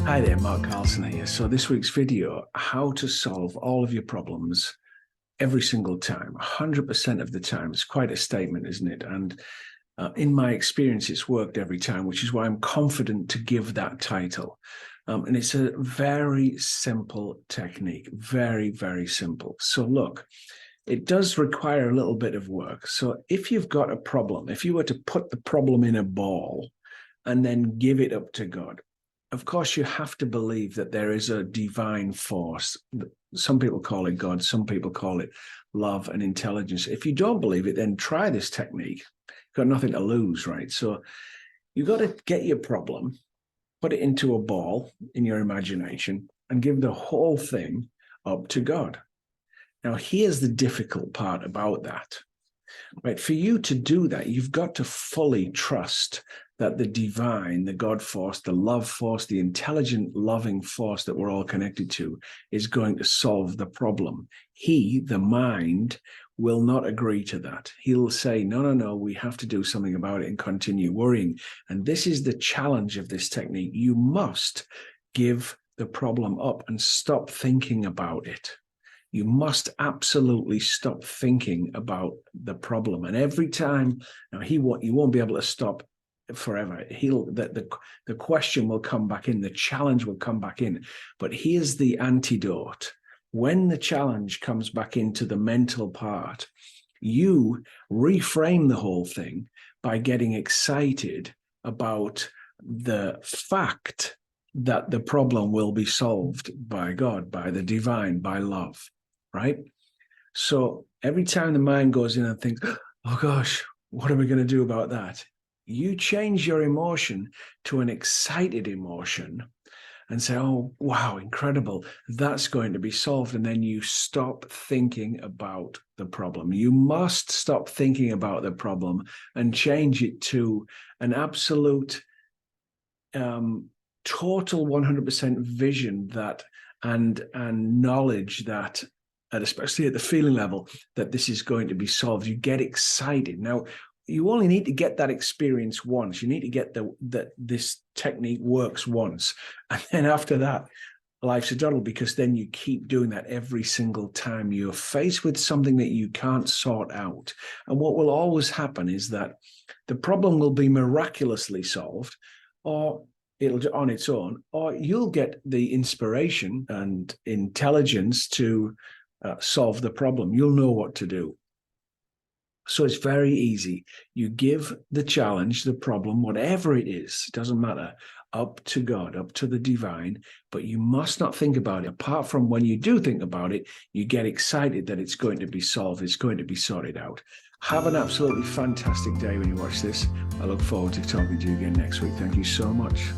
Hi there, Mark Carlson here. So this week's video, how to solve all of your problems every single time, 100% of the time. It's quite a statement, isn't it? And in my experience, it's worked every time, which is why I'm confident to give that title. And it's a very simple technique, very, very simple. So look, it does require a little bit of work. So if you've got a problem, if you were to put the problem in a ball and then give it up to God, of course, you have to believe that there is a divine force. Some people call it God, some people call it love and intelligence. If you don't believe it, then try this technique. You've got nothing to lose, right? So you've got to get your problem, put it into a ball in your imagination, and give the whole thing up to God. Now, here's the difficult part about that. Right, for you to do that, you've got to fully trust that the divine, the God force, the love force, the intelligent, loving force that we're all connected to is going to solve the problem. He, the mind, will not agree to that. He'll say, no, we have to do something about it and continue worrying. And this is the challenge of this technique. You must give the problem up and stop thinking about it. You must absolutely stop thinking about the problem. And every time, now you won't be able to stop forever. The question will come back in, the challenge will come back in. But here's the antidote. When the challenge comes back into the mental part, you reframe the whole thing by getting excited about the fact that the problem will be solved by God, by the divine, by love. Right? So every time the mind goes in and thinks, oh gosh, what are we going to do about that? You change your emotion to an excited emotion and say, oh, wow, incredible. That's going to be solved. And then you stop thinking about the problem. You must stop thinking about the problem and change it to an absolute, total 100% vision that and knowledge that, and especially at the feeling level, that this is going to be solved. You get excited. Now, you only need to get that experience once. You need to get that this technique works once. And then after that, life's a doddle, because then you keep doing that every single time you're faced with something that you can't sort out. And what will always happen is that the problem will be miraculously solved, or it'll on its own, or you'll get the inspiration and intelligence to solve the problem. You'll know what to do. So it's very easy. You give the challenge, the problem, whatever it is, it doesn't matter, up to God, up to the divine, but you must not think about it. Apart from when you do think about it, you get excited that it's going to be solved, it's going to be sorted out. Have an absolutely fantastic day when you watch this. I look forward to talking to you again next week. Thank you so much.